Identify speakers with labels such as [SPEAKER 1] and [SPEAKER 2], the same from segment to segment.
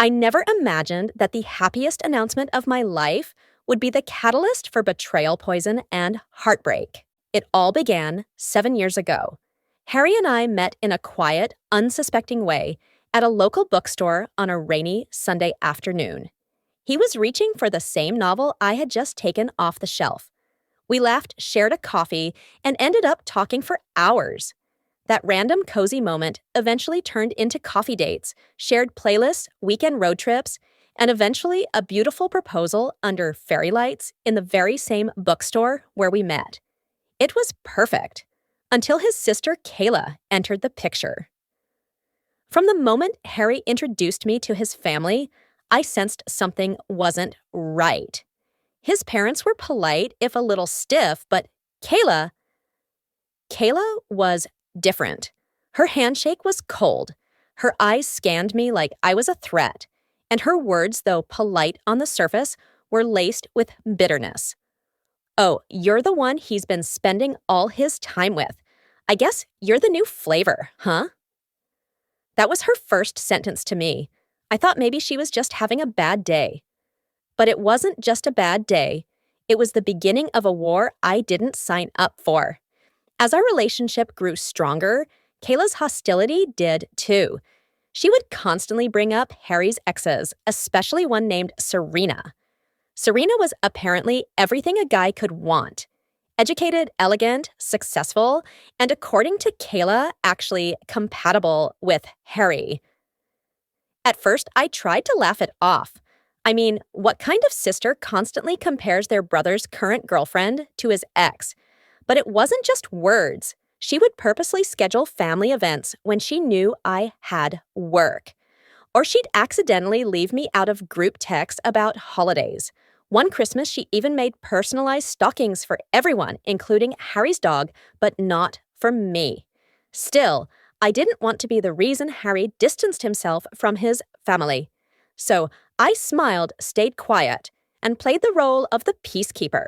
[SPEAKER 1] I never imagined that the happiest announcement of my life would be the catalyst for betrayal poison and heartbreak. It all began 7 years ago. Harry and I met in a quiet, unsuspecting way at a local bookstore on a rainy Sunday afternoon. He was reaching for the same novel I had just taken off the shelf. We laughed, shared a coffee, and ended up talking for hours. That random cozy moment eventually turned into coffee dates, shared playlists, weekend road trips, and eventually a beautiful proposal under fairy lights in the very same bookstore where we met. It was perfect, until his sister Kayla entered the picture. From the moment Harry introduced me to his family, I sensed something wasn't right. His parents were polite, if a little stiff, but Kayla was different. Her handshake was cold. Her eyes scanned me like I was a threat, and her words, though polite on the surface, were laced with bitterness. "Oh, you're the one he's been spending all his time with. I guess you're the new flavor, huh?" That was her first sentence to me. I thought maybe she was just having a bad day. But it wasn't just a bad day. It was the beginning of a war I didn't sign up for. As our relationship grew stronger, Kayla's hostility did too. She would constantly bring up Harry's exes, especially one named Serena. Serena was apparently everything a guy could want. Educated, elegant, successful, and according to Kayla, actually compatible with Harry. At first, I tried to laugh it off. I mean, what kind of sister constantly compares their brother's current girlfriend to his ex? But it wasn't just words. She would purposely schedule family events when she knew I had work. Or she'd accidentally leave me out of group texts about holidays. One Christmas, she even made personalized stockings for everyone, including Harry's dog, but not for me. Still, I didn't want to be the reason Harry distanced himself from his family. So I smiled, stayed quiet, and played the role of the peacekeeper.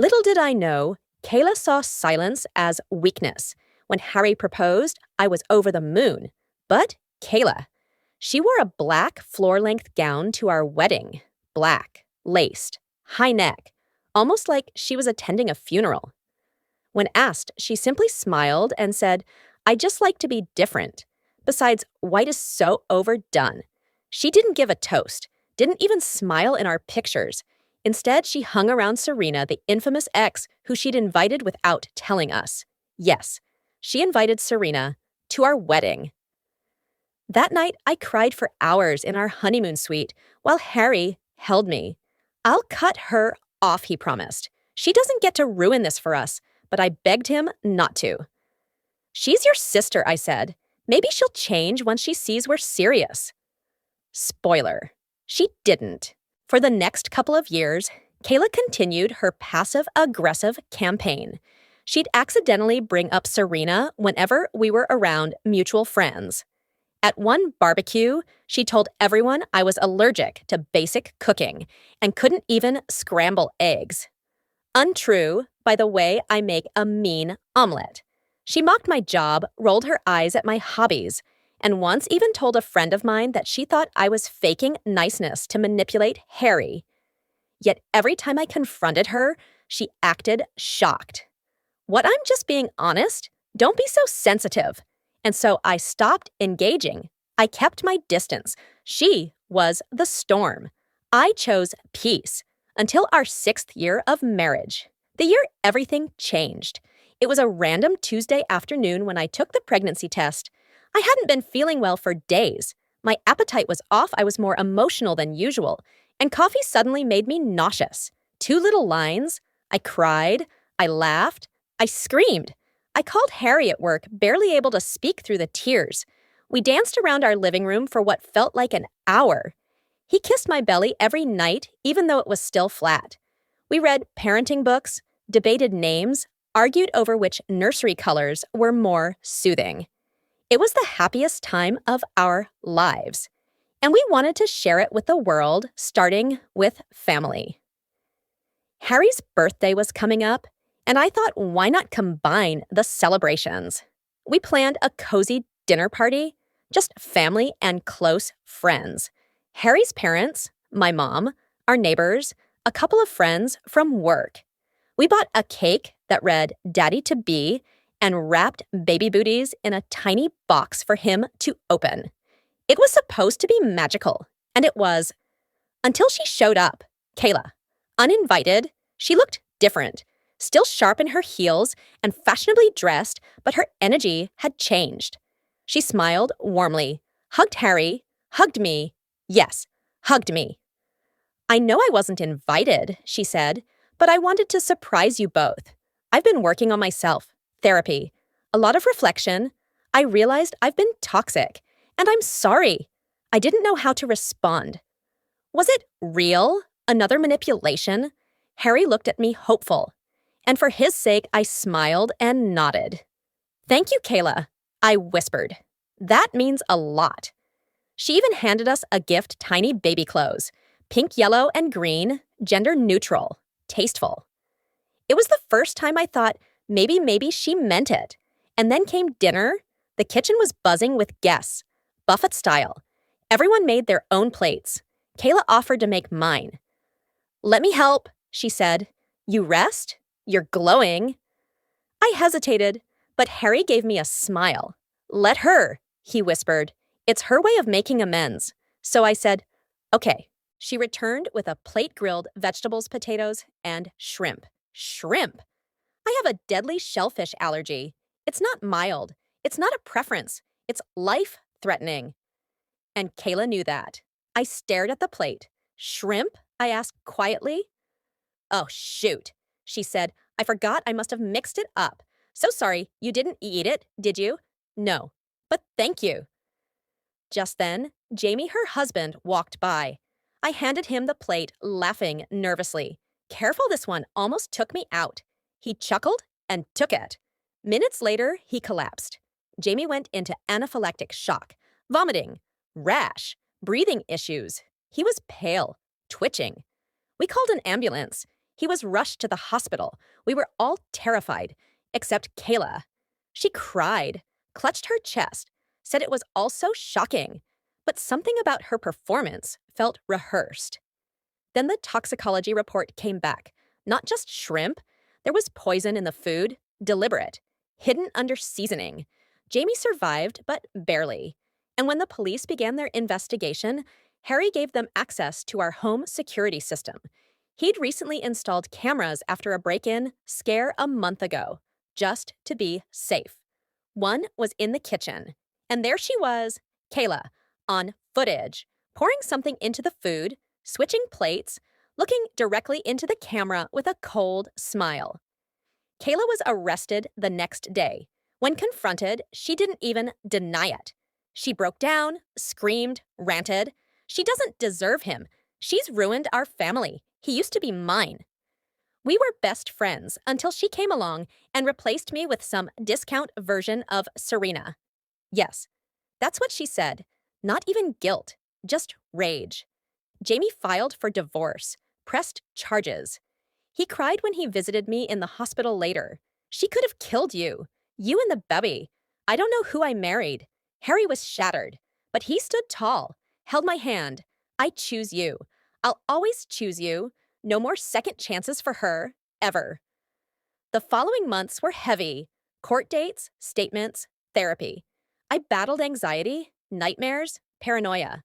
[SPEAKER 1] Little did I know, Kayla saw silence as weakness. When Harry proposed, I was over the moon. But Kayla, she wore a black floor-length gown to our wedding. Black, laced, high neck, almost like she was attending a funeral. When asked, she simply smiled and said, "I just like to be different. Besides, white is so overdone." She didn't give a toast, didn't even smile in our pictures. Instead, she hung around Serena, the infamous ex who she'd invited without telling us. Yes, she invited Serena to our wedding. That night, I cried for hours in our honeymoon suite while Harry held me. "I'll cut her off," he promised. "She doesn't get to ruin this for us," but I begged him not to. "She's your sister," I said. "Maybe she'll change once she sees we're serious." Spoiler, she didn't. For the next couple of years, Kayla continued her passive-aggressive campaign. She'd accidentally bring up Serena whenever we were around mutual friends. At one barbecue, she told everyone I was allergic to basic cooking and couldn't even scramble eggs. Untrue, by the way I make a mean omelet. She mocked my job, rolled her eyes at my hobbies, and once even told a friend of mine that she thought I was faking niceness to manipulate Harry. Yet every time I confronted her, she acted shocked. "What, I'm just being honest? Don't be so sensitive." And so I stopped engaging. I kept my distance. She was the storm. I chose peace until our 6th year of marriage. The year everything changed. It was a random Tuesday afternoon when I took the pregnancy test. I hadn't been feeling well for days. My appetite was off, I was more emotional than usual, and coffee suddenly made me nauseous. 2 little lines. I cried, I laughed, I screamed. I called Harry at work, barely able to speak through the tears. We danced around our living room for what felt like an hour. He kissed my belly every night, even though it was still flat. We read parenting books, debated names, argued over which nursery colors were more soothing. It was the happiest time of our lives, and we wanted to share it with the world, starting with family. Harry's birthday was coming up, and I thought, why not combine the celebrations? We planned a cozy dinner party, just family and close friends. Harry's parents, my mom, our neighbors, a couple of friends from work. We bought a cake that read Daddy to Be and wrapped baby booties in a tiny box for him to open. It was supposed to be magical, and it was. Until she showed up, Kayla. Uninvited, she looked different, still sharp in her heels and fashionably dressed, but her energy had changed. She smiled warmly, hugged Harry, hugged me. Yes, hugged me. I know I wasn't invited, she said, but I wanted to surprise you both. I've been working on myself, therapy, a lot of reflection. I realized I've been toxic, and I'm sorry. I didn't know how to respond. Was it real? Another manipulation? Harry looked at me hopeful, and for his sake, I smiled and nodded. Thank you, Kayla, I whispered. That means a lot. She even handed us a gift, tiny baby clothes, pink, yellow, and green, gender neutral, tasteful. It was the first time I thought maybe she meant it. And then came dinner. The kitchen was buzzing with guests, buffet style. Everyone made their own plates. Kayla offered to make mine. Let me help, she said. You rest? You're glowing. I hesitated, but Harry gave me a smile. Let her, he whispered. It's her way of making amends. So I said, okay. She returned with a plate grilled vegetables, potatoes, and shrimp. Shrimp! I have a deadly shellfish allergy. It's not mild. It's not a preference. It's life-threatening. And Kayla knew that. I stared at the plate. Shrimp? I asked quietly. Oh, shoot, she said. I forgot I must have mixed it up. So sorry, you didn't eat it, did you? No, but thank you. Just then, Jamie, her husband, walked by. I handed him the plate, laughing nervously. Careful, this one almost took me out. He chuckled and took it. Minutes later, he collapsed. Jamie went into anaphylactic shock, vomiting, rash, breathing issues. He was pale, twitching. We called an ambulance. He was rushed to the hospital. We were all terrified, except Kayla. She cried, clutched her chest, said it was all so shocking, but something about her performance felt rehearsed. Then the toxicology report came back. Not just shrimp. There was poison in the food, deliberate, hidden under seasoning. Jamie survived, but barely. And when the police began their investigation, Harry gave them access to our home security system. He'd recently installed cameras after a break-in scare a month ago, just to be safe. One was in the kitchen, and there she was, Kayla, on footage, pouring something into the food, switching plates, looking directly into the camera with a cold smile. Kayla was arrested the next day. When confronted, she didn't even deny it. She broke down, screamed, ranted. She doesn't deserve him. She's ruined our family. He used to be mine. We were best friends until she came along and replaced me with some discount version of Serena. Yes, that's what she said. Not even guilt, just rage. Jamie filed for divorce, pressed charges. He cried when he visited me in the hospital later. She could have killed you. You and the baby. I don't know who I married. Harry was shattered, but he stood tall, held my hand. I choose you. I'll always choose you. No more second chances for her, ever. The following months were heavy. Court dates, statements, therapy. I battled anxiety, nightmares, paranoia.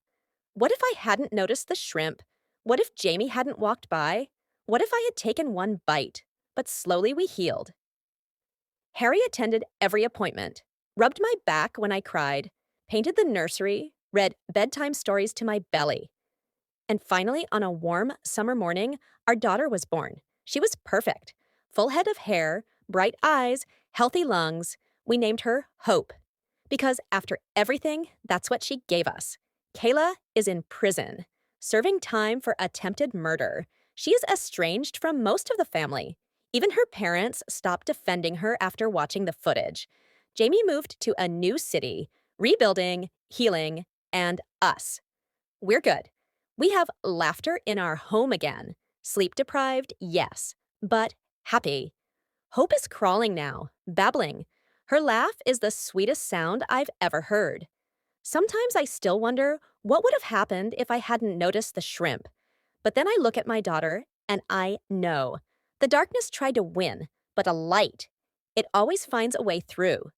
[SPEAKER 1] What if I hadn't noticed the shrimp? What if Jamie hadn't walked by? What if I had taken one bite? But slowly we healed. Harry attended every appointment, rubbed my back when I cried, painted the nursery, read bedtime stories to my belly. And finally, on a warm summer morning, our daughter was born. She was perfect. Full head of hair, bright eyes, healthy lungs. We named her Hope. Because after everything, that's what she gave us. Kayla is in prison, serving time for attempted murder. She is estranged from most of the family. Even her parents stopped defending her after watching the footage. Jamie moved to a new city, rebuilding, healing, and us. We're good. We have laughter in our home again. Sleep deprived, yes, but happy. Hope is crawling now, babbling. Her laugh is the sweetest sound I've ever heard. Sometimes I still wonder what would have happened if I hadn't noticed the shrimp. But then I look at my daughter and I know. The darkness tried to win, but a light, it always finds a way through.